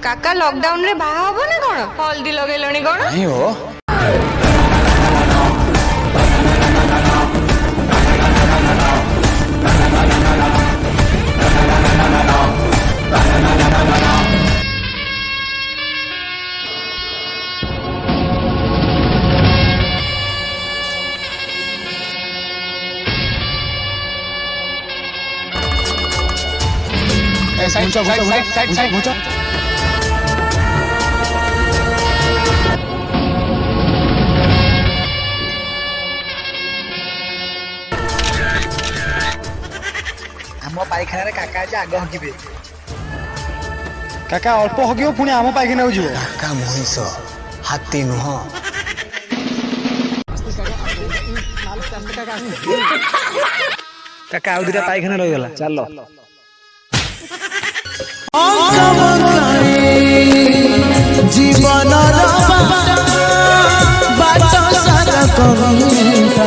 काका लॉकडाउन रे बाहा हबो ना कोन हल्दी लगेलणी कोन नहीं हो साइड आम पाइखाना रे काका आज आग हगिबे काका अल्प हगियो पुणी आम पाइखाना को जीवो काका मनीष हाथी नुह काका आउ दिटा पाइखाना रही गला चलो जीवन बाट सारा कविता